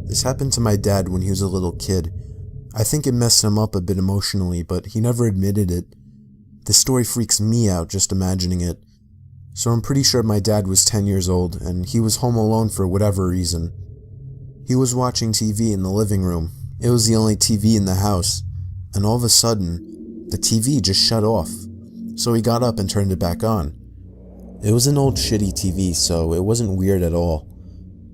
This happened to my dad when he was a little kid. I think it messed him up a bit emotionally, but he never admitted it. This story freaks me out just imagining it. So I'm pretty sure my dad was 10 years old, and he was home alone for whatever reason. He was watching TV in the living room. It was the only TV in the house, and all of a sudden, the TV just shut off. So he got up and turned it back on. It was an old shitty TV, so it wasn't weird at all.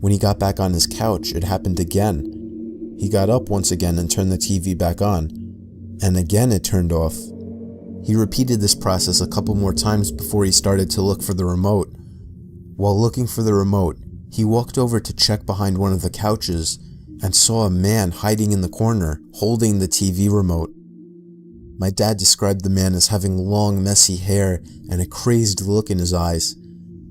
When he got back on his couch, it happened again. He got up once again and turned the TV back on, and again it turned off. He repeated this process a couple more times before he started to look for the remote. While looking for the remote, he walked over to check behind one of the couches and saw a man hiding in the corner, holding the TV remote. My dad described the man as having long, messy hair and a crazed look in his eyes.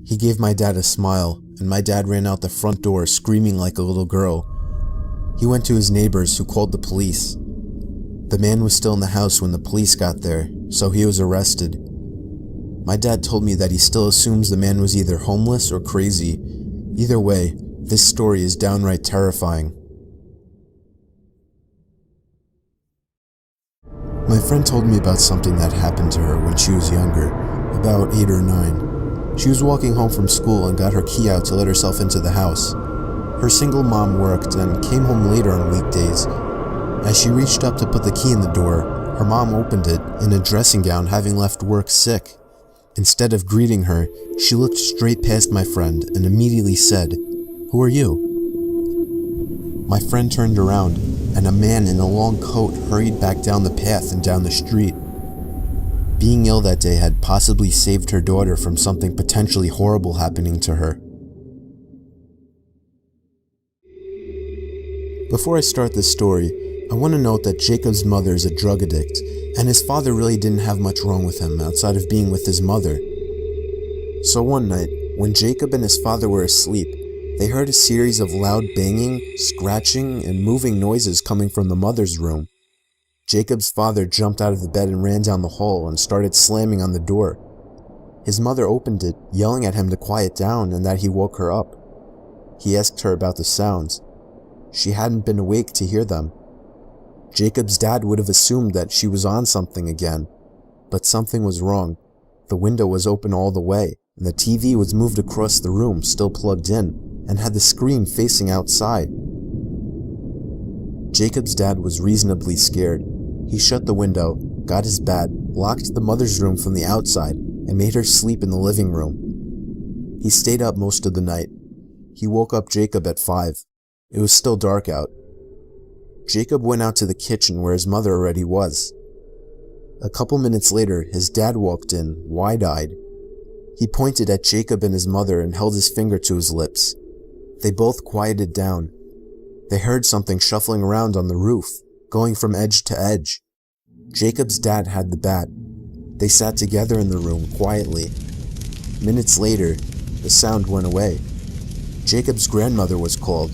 He gave my dad a smile, and my dad ran out the front door screaming like a little girl. He went to his neighbors, who called the police. The man was still in the house when the police got there, so he was arrested. My dad told me that he still assumes the man was either homeless or crazy. Either way, this story is downright terrifying. My friend told me about something that happened to her when she was younger, about 8 or 9. She was walking home from school and got her key out to let herself into the house. Her single mom worked and came home later on weekdays. As she reached up to put the key in the door, her mom opened it in a dressing gown, having left work sick. Instead of greeting her, she looked straight past my friend and immediately said, "Who are you?" My friend turned around, and a man in a long coat hurried back down the path and down the street. Being ill that day had possibly saved her daughter from something potentially horrible happening to her. Before I start this story, I want to note that Jacob's mother is a drug addict, and his father really didn't have much wrong with him outside of being with his mother. So one night, when Jacob and his father were asleep, they heard a series of loud banging, scratching, and moving noises coming from the mother's room. Jacob's father jumped out of the bed and ran down the hall and started slamming on the door. His mother opened it, yelling at him to quiet down and that he woke her up. He asked her about the sounds. She hadn't been awake to hear them. Jacob's dad would have assumed that she was on something again, but something was wrong. The window was open all the way, and the TV was moved across the room, still plugged in, and had the screen facing outside. Jacob's dad was reasonably scared. He shut the window, got his bat, locked the mother's room from the outside, and made her sleep in the living room. He stayed up most of the night. He woke up Jacob at 5. It was still dark out. Jacob went out to the kitchen where his mother already was. A couple minutes later, his dad walked in, wide-eyed. He pointed at Jacob and his mother and held his finger to his lips. They both quieted down. They heard something shuffling around on the roof, going from edge to edge. Jacob's dad had the bat. They sat together in the room, quietly. Minutes later, the sound went away. Jacob's grandmother was called.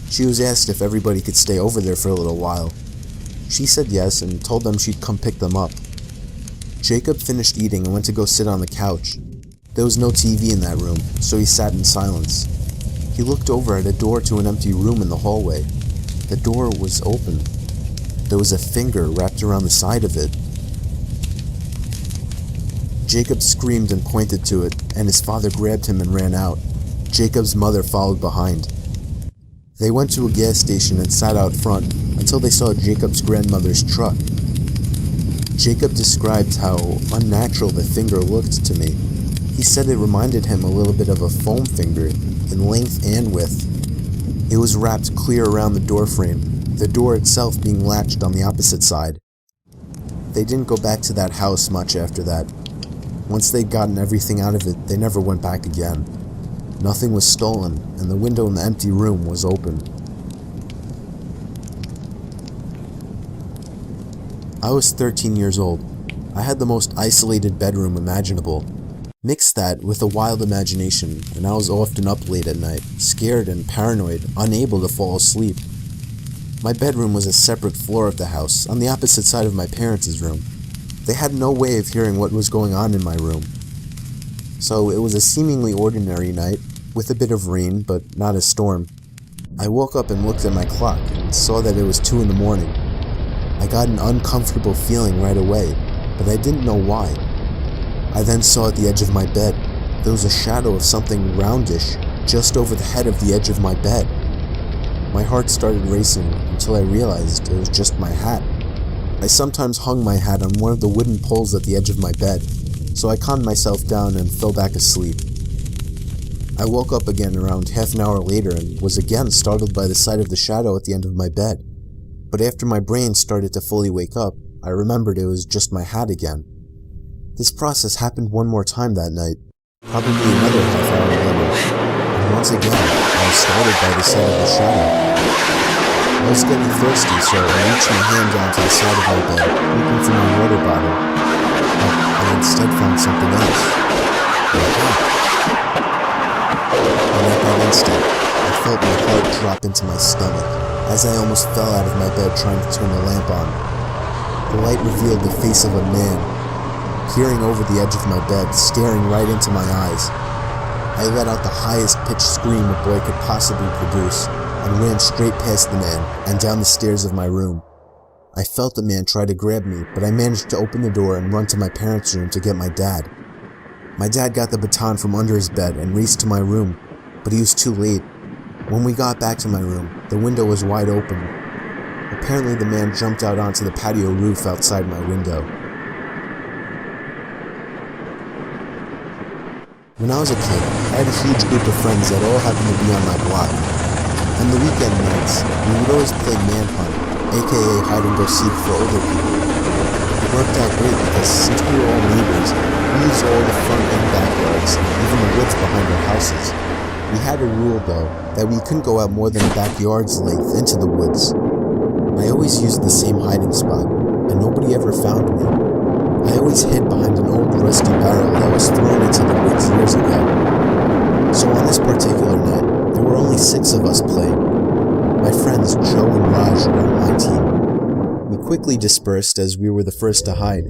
She was asked if everybody could stay over there for a little while. She said yes and told them she'd come pick them up. Jacob finished eating and went to go sit on the couch. There was no TV in that room, so he sat in silence. He looked over at a door to an empty room in the hallway. The door was open. There was a finger wrapped around the side of it. Jacob screamed and pointed to it, and his father grabbed him and ran out. Jacob's mother followed behind. They went to a gas station and sat out front until they saw Jacob's grandmother's truck. Jacob described how unnatural the finger looked to me. He said it reminded him a little bit of a foam finger in length and width. It was wrapped clear around the door frame, the door itself being latched on the opposite side. They didn't go back to that house much after that. Once they'd gotten everything out of it, they never went back again. Nothing was stolen, and the window in the empty room was open. I was 13 years old. I had the most isolated bedroom imaginable. Mix that with a wild imagination, and I was often up late at night, scared and paranoid, unable to fall asleep. My bedroom was a separate floor of the house, on the opposite side of my parents' room. They had no way of hearing what was going on in my room. So it was a seemingly ordinary night, with a bit of rain, but not a storm. I woke up and looked at my clock and saw that it was 2 in the morning. I got an uncomfortable feeling right away, but I didn't know why. I then saw at the edge of my bed, there was a shadow of something roundish just over the head of the edge of my bed. My heart started racing until I realized it was just my hat. I sometimes hung my hat on one of the wooden poles at the edge of my bed, so I calmed myself down and fell back asleep. I woke up again around half an hour later and was again startled by the sight of the shadow at the end of my bed. But after my brain started to fully wake up, I remembered it was just my hat again. This process happened one more time that night, probably another half hour later, and once again, I was startled by the sight of the shadow. I was getting thirsty, so I reached my hand down to the side of my bed, looking for my water bottle, but I instead found something else. My hat. And at that instant, I felt my heart drop into my stomach, as I almost fell out of my bed trying to turn the lamp on. The light revealed the face of a man, peering over the edge of my bed, staring right into my eyes. I let out the highest pitched scream a boy could possibly produce, and ran straight past the man, and down the stairs of my room. I felt the man try to grab me, but I managed to open the door and run to my parents' room to get my dad. My dad got the baton from under his bed and raced to my room, but he was too late. When we got back to my room, the window was wide open. Apparently the man jumped out onto the patio roof outside my window. When I was a kid, I had a huge group of friends that all happened to be on my block. On the weekend nights, we would always play manhunt, aka hide and go seek for older people. It worked out great because since we were all neighbors, we used all the front and backyards, even the woods behind our houses. We had a rule though, that we couldn't go out more than a backyard's length into the woods. I always used the same hiding spot, and nobody ever found me. I always hid behind an old rusty barrel that was thrown into the woods years ago. So on this particular night, there were only 6 of us playing. My friends Joe and Raj were on my team. We quickly dispersed as we were the first to hide.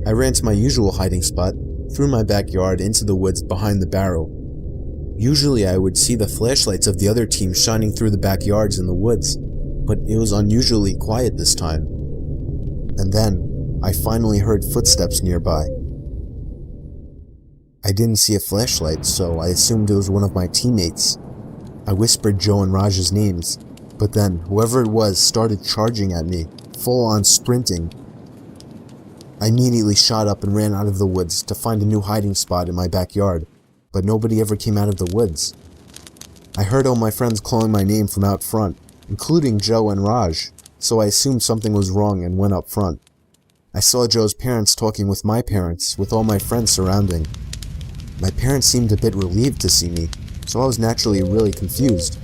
I ran to my usual hiding spot, through my backyard into the woods behind the barrel. Usually I would see the flashlights of the other team shining through the backyards in the woods, but it was unusually quiet this time. And then, I finally heard footsteps nearby. I didn't see a flashlight, so I assumed it was one of my teammates. I whispered Joe and Raj's names, but then whoever it was started charging at me, full on sprinting. I immediately shot up and ran out of the woods to find a new hiding spot in my backyard, but nobody ever came out of the woods. I heard all my friends calling my name from out front, including Joe and Raj, so I assumed something was wrong and went up front. I saw Joe's parents talking with my parents, with all my friends surrounding. My parents seemed a bit relieved to see me, so I was naturally really confused.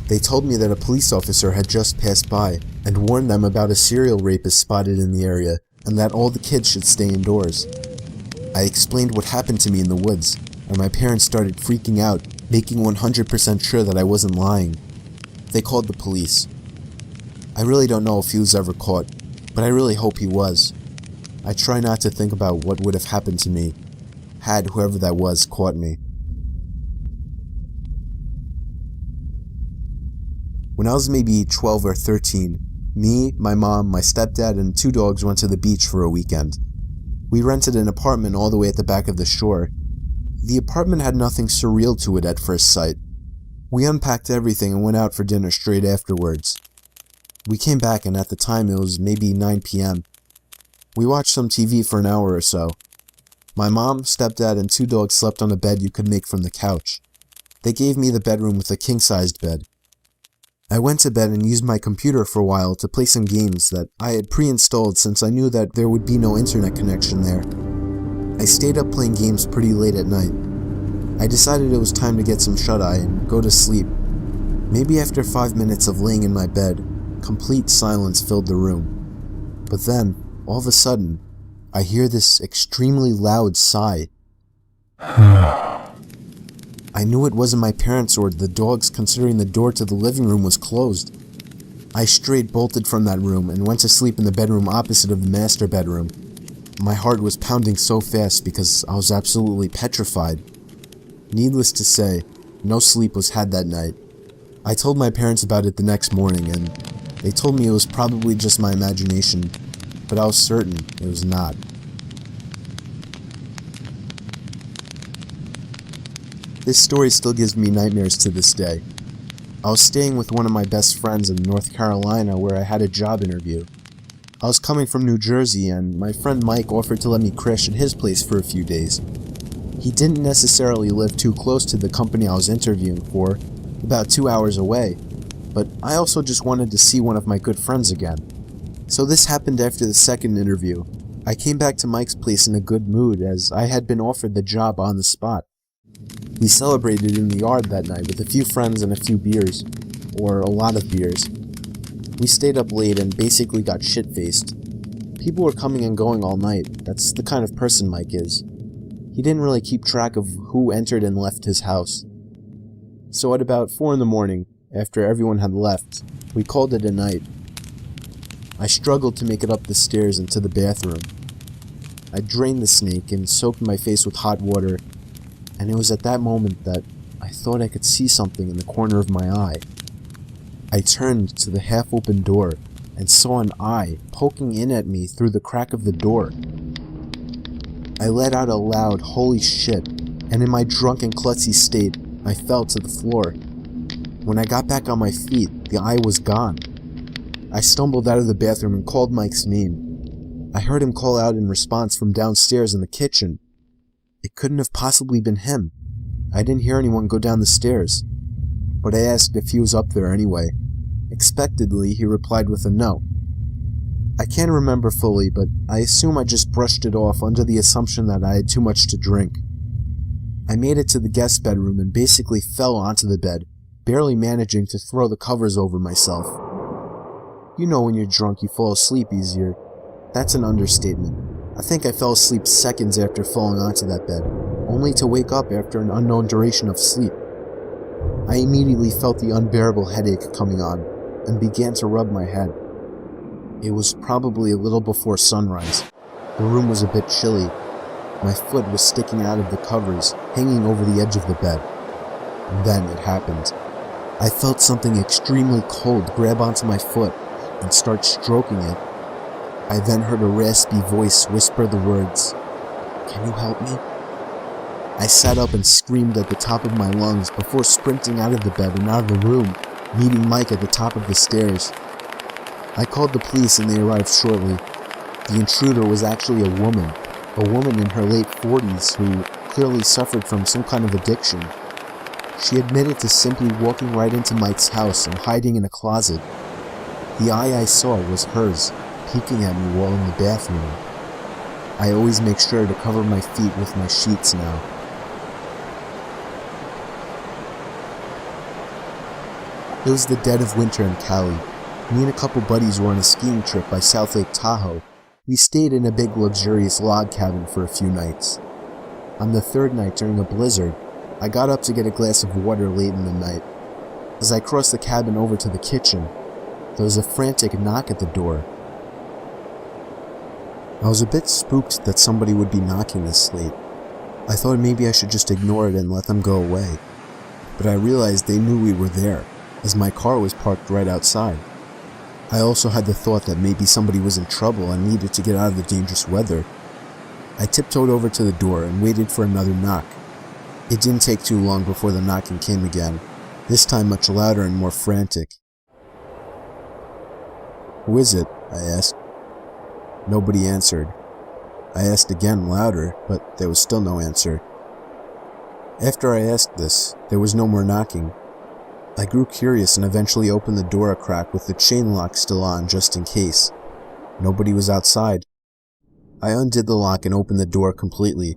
They told me that a police officer had just passed by and warned them about a serial rapist spotted in the area and that all the kids should stay indoors. I explained what happened to me in the woods, and my parents started freaking out, making 100% sure that I wasn't lying. They called the police. I really don't know if he was ever caught, but I really hope he was. I try not to think about what would have happened to me had whoever that was caught me. When I was maybe 12 or 13, me, my mom, my stepdad, and 2 dogs went to the beach for a weekend. We rented an apartment all the way at the back of the shore. The apartment had nothing surreal to it at first sight. We unpacked everything and went out for dinner straight afterwards. We came back and at the time it was maybe 9 p.m. We watched some TV for an hour or so. My mom, stepdad, and 2 dogs slept on a bed you could make from the couch. They gave me the bedroom with a king-sized bed. I went to bed and used my computer for a while to play some games that I had pre-installed since I knew that there would be no internet connection there. I stayed up playing games pretty late at night. I decided it was time to get some shut-eye and go to sleep. Maybe after 5 minutes of laying in my bed, complete silence filled the room. But then, all of a sudden, I hear this extremely loud sigh. I knew it wasn't my parents or the dogs considering the door to the living room was closed. I straight bolted from that room and went to sleep in the bedroom opposite of the master bedroom. My heart was pounding so fast because I was absolutely petrified. Needless to say, no sleep was had that night. I told my parents about it the next morning, and they told me it was probably just my imagination, but I was certain it was not. This story still gives me nightmares to this day. I was staying with one of my best friends in North Carolina where I had a job interview. I was coming from New Jersey, and my friend Mike offered to let me crash at his place for a few days. He didn't necessarily live too close to the company I was interviewing for, about 2 hours away, but I also just wanted to see one of my good friends again. So this happened after the second interview. I came back to Mike's place in a good mood as I had been offered the job on the spot. We celebrated in the yard that night with a few friends and a few beers, or a lot of beers. We stayed up late and basically got shit-faced. People were coming and going all night. That's the kind of person Mike is. He didn't really keep track of who entered and left his house. So at about 4 in the morning, after everyone had left, we called it a night. I struggled to make it up the stairs and to the bathroom. I drained the snake and soaked my face with hot water, and it was at that moment that I thought I could see something in the corner of my eye. I turned to the half-open door and saw an eye poking in at me through the crack of the door. I let out a loud, "Holy shit," and in my drunken, klutzy state, I fell to the floor. When I got back on my feet, the eye was gone. I stumbled out of the bathroom and called Mike's name. I heard him call out in response from downstairs in the kitchen. It couldn't have possibly been him. I didn't hear anyone go down the stairs, but I asked if he was up there anyway. Expectedly, he replied with a no. I can't remember fully, but I assume I just brushed it off under the assumption that I had too much to drink. I made it to the guest bedroom and basically fell onto the bed, barely managing to throw the covers over myself. You know when you're drunk you fall asleep easier. That's an understatement. I think I fell asleep seconds after falling onto that bed, only to wake up after an unknown duration of sleep. I immediately felt the unbearable headache coming on, and began to rub my head. It was probably a little before sunrise. The room was a bit chilly. My foot was sticking out of the covers, hanging over the edge of the bed. And then it happened. I felt something extremely cold grab onto my foot and start stroking it. I then heard a raspy voice whisper the words, "Can you help me?" I sat up and screamed at the top of my lungs before sprinting out of the bed and out of the room, meeting Mike at the top of the stairs. I called the police and they arrived shortly. The intruder was actually a woman in her late 40s who clearly suffered from some kind of addiction. She admitted to simply walking right into Mike's house and hiding in a closet. The eye I saw was hers, peeking at me while in the bathroom. I always make sure to cover my feet with my sheets now. It was the dead of winter in Cali. Me and a couple buddies were on a skiing trip by South Lake Tahoe. We stayed in a big luxurious log cabin for a few nights. On the third night during a blizzard, I got up to get a glass of water late in the night. As I crossed the cabin over to the kitchen, there was a frantic knock at the door. I was a bit spooked that somebody would be knocking this late. I thought maybe I should just ignore it and let them go away. But I realized they knew we were there, as my car was parked right outside. I also had the thought that maybe somebody was in trouble and needed to get out of the dangerous weather. I tiptoed over to the door and waited for another knock. It didn't take too long before the knocking came again, this time much louder and more frantic. "Who is it?" I asked. Nobody answered. I asked again, louder, but there was still no answer. After I asked this, there was no more knocking. I grew curious and eventually opened the door a crack with the chain lock still on just in case. Nobody was outside. I undid the lock and opened the door completely.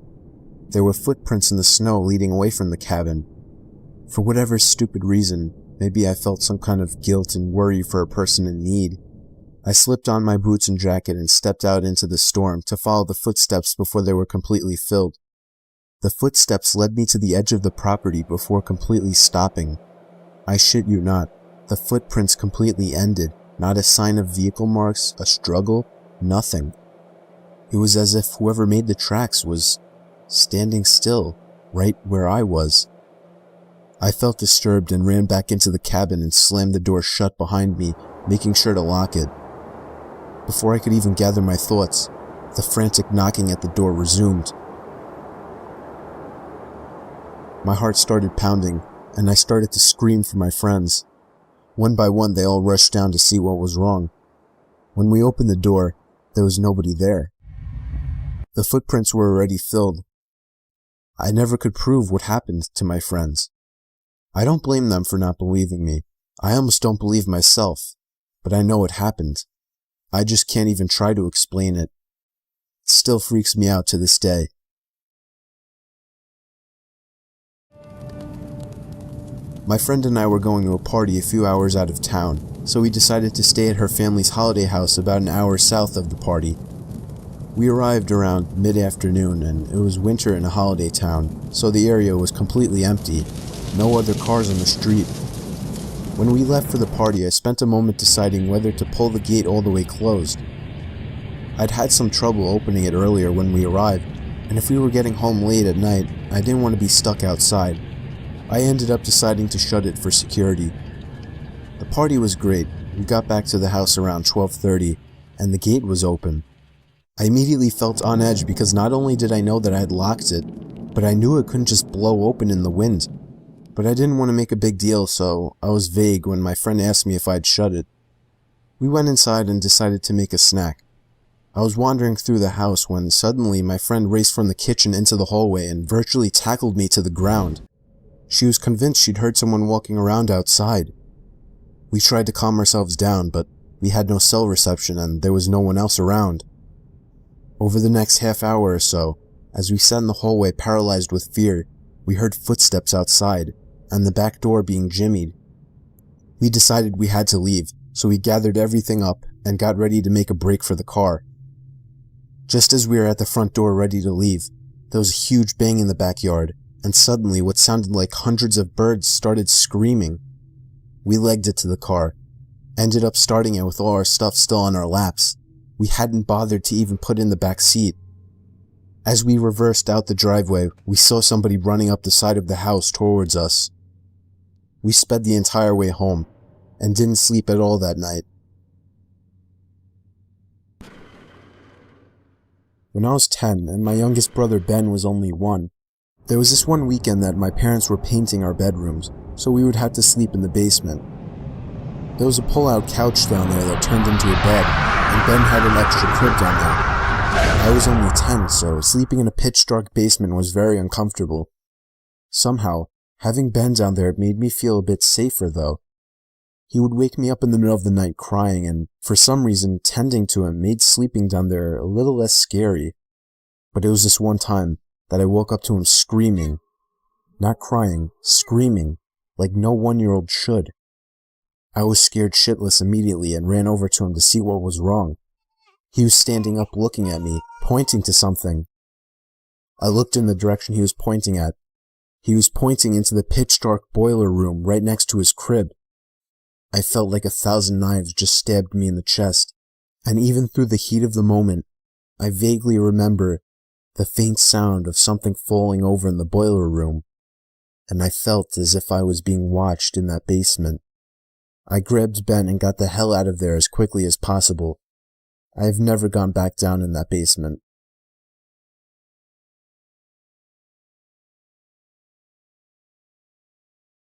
There were footprints in the snow leading away from the cabin. For whatever stupid reason, maybe I felt some kind of guilt and worry for a person in need. I slipped on my boots and jacket and stepped out into the storm to follow the footsteps before they were completely filled. The footsteps led me to the edge of the property before completely stopping. I shit you not, the footprints completely ended, not a sign of vehicle marks, a struggle, nothing. It was as if whoever made the tracks was standing still, right where I was. I felt disturbed and ran back into the cabin and slammed the door shut behind me, making sure to lock it. Before I could even gather my thoughts, the frantic knocking at the door resumed. My heart started pounding, and I started to scream for my friends. One by one, they all rushed down to see what was wrong. When we opened the door, there was nobody there. The footprints were already filled. I never could prove what happened to my friends. I don't blame them for not believing me. I almost don't believe myself, but I know it happened. I just can't even try to explain it. It still freaks me out to this day. My friend and I were going to a party a few hours out of town, so we decided to stay at her family's holiday house about an hour south of the party. We arrived around mid-afternoon, and it was winter in a holiday town, so the area was completely empty. No other cars on the street. When we left for the party, I spent a moment deciding whether to pull the gate all the way closed. I'd had some trouble opening it earlier when we arrived, and if we were getting home late at night, I didn't want to be stuck outside. I ended up deciding to shut it for security. The party was great. We got back to the house around 12:30, and the gate was open. I immediately felt on edge because not only did I know that I had locked it, but I knew it couldn't just blow open in the wind. But I didn't want to make a big deal, so I was vague when my friend asked me if I'd shut it. We went inside and decided to make a snack. I was wandering through the house when suddenly my friend raced from the kitchen into the hallway and virtually tackled me to the ground. She was convinced she'd heard someone walking around outside. We tried to calm ourselves down, but we had no cell reception and there was no one else around. Over the next half hour or so, as we sat in the hallway paralyzed with fear, we heard footsteps outside, and the back door being jimmied. We decided we had to leave, so we gathered everything up and got ready to make a break for the car. Just as we were at the front door ready to leave, there was a huge bang in the backyard, and suddenly what sounded like hundreds of birds started screaming. We legged it to the car, ended up starting it with all our stuff still on our laps. We hadn't bothered to even put in the back seat. As we reversed out the driveway, we saw somebody running up the side of the house towards us. We sped the entire way home, and didn't sleep at all that night. When I was 10, and my youngest brother Ben was only 1, there was this one weekend that my parents were painting our bedrooms, so we would have to sleep in the basement. There was a pull-out couch down there that turned into a bed, and Ben had an extra crib down there. I was only 10, so sleeping in a pitch-dark basement was very uncomfortable. Somehow, having Ben down there made me feel a bit safer, though. He would wake me up in the middle of the night crying, and for some reason, tending to him made sleeping down there a little less scary. But it was this one time that I woke up to him screaming. Not crying, screaming, like no 1-year-old should. I was scared shitless immediately and ran over to him to see what was wrong. He was standing up looking at me, pointing to something. I looked in the direction he was pointing at. He was pointing into the pitch-dark boiler room right next to his crib. I felt like 1,000 knives just stabbed me in the chest, and even through the heat of the moment, I vaguely remember the faint sound of something falling over in the boiler room, and I felt as if I was being watched in that basement. I grabbed Ben and got the hell out of there as quickly as possible. I have never gone back down in that basement.